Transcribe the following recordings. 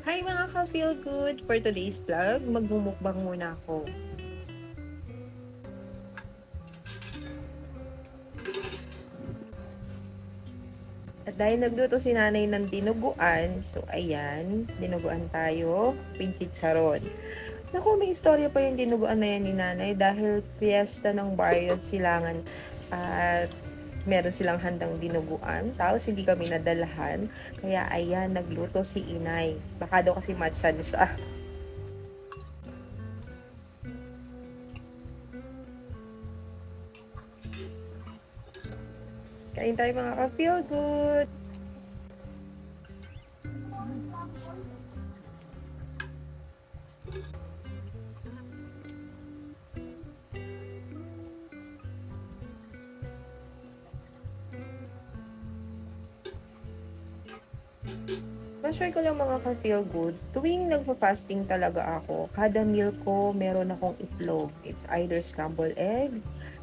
Hi mga ka-feel good! For today's vlog, magmumukbang muna ako. At dahil nagluto si nanay ng dinuguan, so ayan, dinuguan tayo with chicharon. Naku, may istorya pa yung dinuguan na yan ni nanay dahil fiesta ng barrio silangan at meron silang handang dinuguan. Tapos hindi kami nadalahan. Kaya ayan, nagluto si inay. Baka daw kasi matchan siya. Kain tayo mga ka-feel good! Ma-share ko lang mga ka-feel good, tuwing nagpa-fasting talaga ako, kada meal ko meron akong itlog. It's either scrambled egg,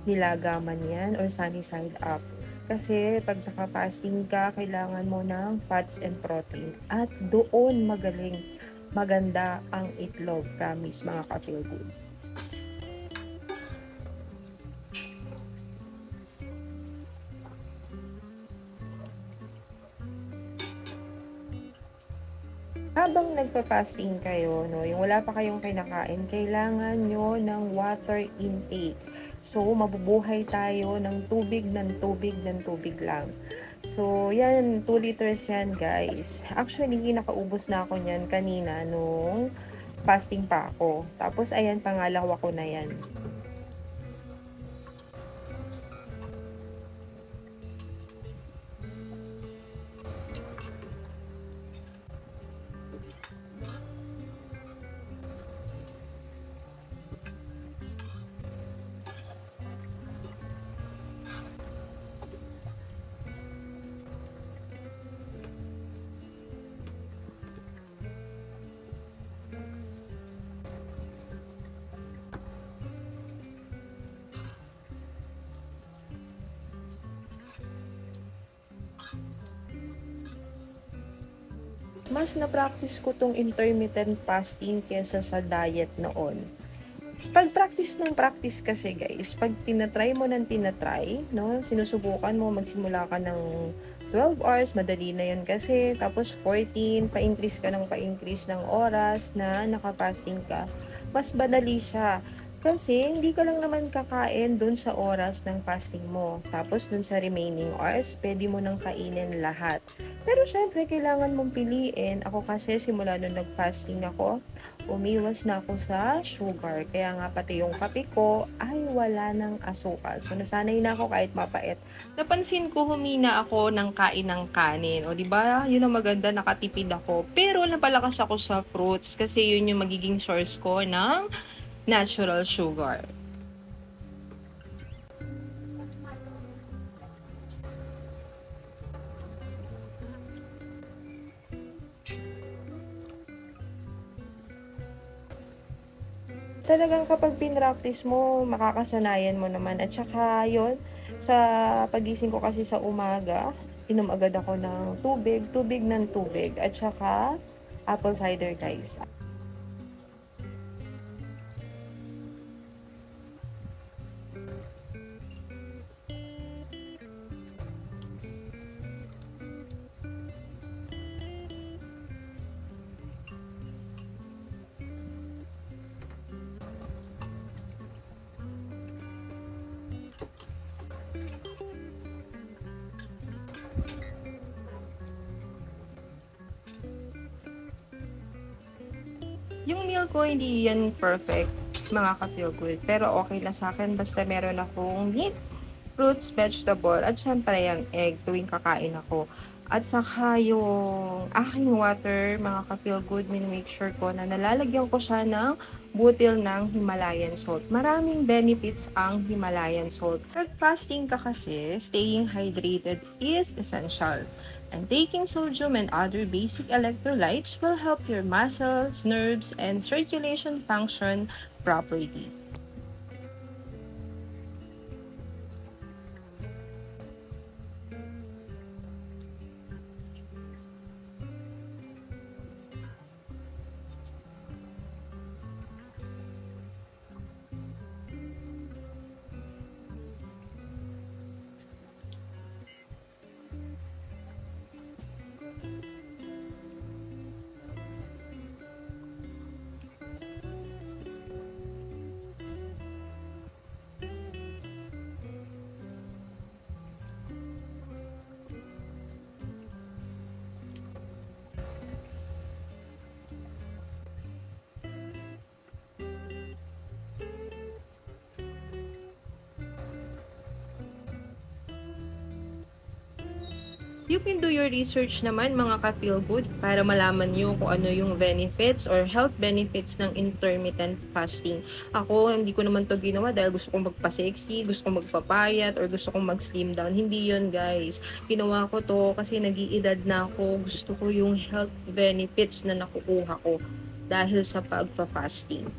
nilaga man yan, or sunny side up. Kasi pag naka-fasting ka, kailangan mo ng fats and protein. At doon magaling, maganda ang itlog. Promise mga ka-feel good. Habang nagfa-fasting kayo, no, yung wala pa kayong kinakain, kailangan nyo ng water intake. So, mabubuhay tayo ng tubig, ng tubig, ng tubig lang. So, yan, 2 liters yan, guys. Actually, nakaubos na ako niyan kanina nung fasting pa ako. Tapos, ayan, pangalawa ko na yan. Mas na-practice ko tong intermittent fasting kesa sa diet noon. Pag-practice ng practice kasi guys, pag tinatry mo ng tinatry, no, sinusubukan mo, magsimula ka ng 12 hours, madali na yun kasi, tapos 14, pa-increase ka ng pa-increase ng oras na nakapasting ka, mas madali siya. Kasi, hindi ka lang naman kakain dun sa oras ng fasting mo. Tapos, dun sa remaining hours, pwede mo nang kainin lahat. Pero, syempre, kailangan mong piliin. Ako kasi, simula nung nag-fasting ako, umiwas na ako sa sugar. Kaya nga pati yung kape ko ay wala ng asukal. So nasanay na ako kahit mapait. Napansin ko humina ako ng kain ng kanin. O di ba? Yun ang maganda, nakatipid ako. Pero napalakas ako sa fruits kasi yun yung magiging source ko ng natural sugar. Talagang kapag pinractice mo, makakasanayan mo naman. At saka yun, sa pagising ko kasi sa umaga, inom agad ako ng tubig, tubig ng tubig. At saka apple cider guys. Yung meal ko, hindi yan perfect, mga ka-feel good. Pero okay lang sa akin, basta meron akong meat, fruits, vegetable, at syempre yung egg tuwing kakain ako. At saka yung aking water, mga ka-feel good, make sure ko na nalalagyan ko siya ng butil ng Himalayan salt. Maraming benefits ang Himalayan salt. Pag fasting ka kasi, staying hydrated is essential. And taking sodium and other basic electrolytes will help your muscles, nerves, and circulation function properly. You can do your research naman mga ka-feel good para malaman nyo kung ano yung benefits or health benefits ng intermittent fasting. Ako, hindi ko naman to ginawa dahil gusto kong magpa-sexy, gusto kong magpapayat, or gusto kong mag-slim down. Hindi yun, guys. Ginawa ko to kasi nag-iedad na ako. Gusto ko yung health benefits na nakukuha ko dahil sa pagpa-fasting.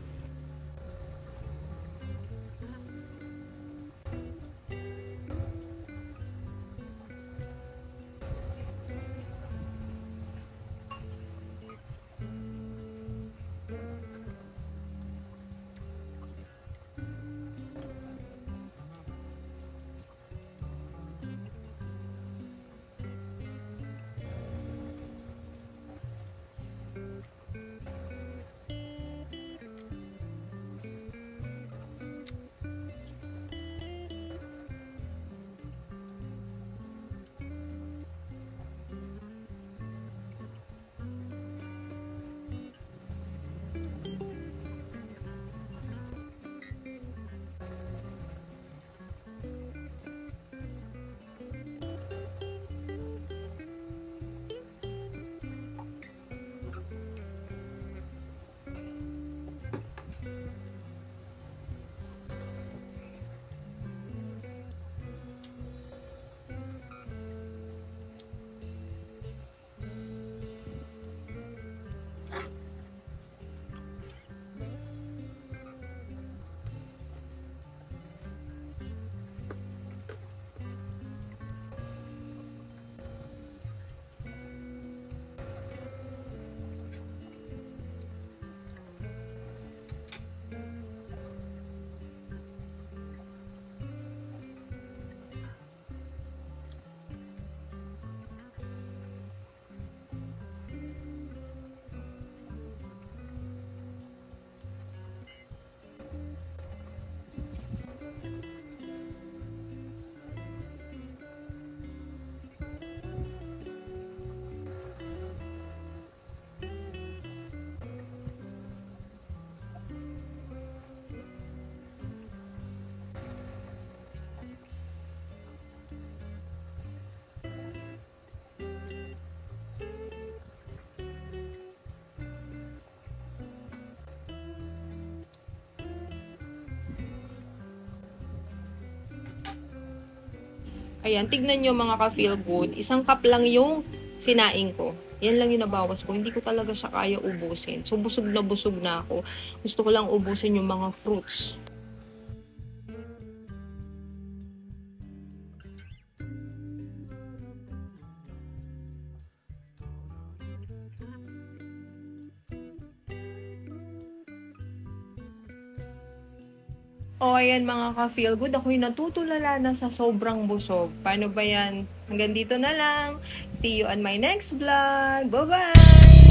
Ayan, tignan nyo mga ka-feel good. Isang cup lang yung sinaing ko. Yan lang yung nabawas ko. Hindi ko talaga siya kaya ubusin. So, busog na ako. Gusto ko lang ubusin yung mga fruits. O, ayan mga ka-feel good. Ako'y natutulala na sa sobrang busog. Paano ba yan? Hanggang dito na lang. See you on my next vlog. Bye-bye!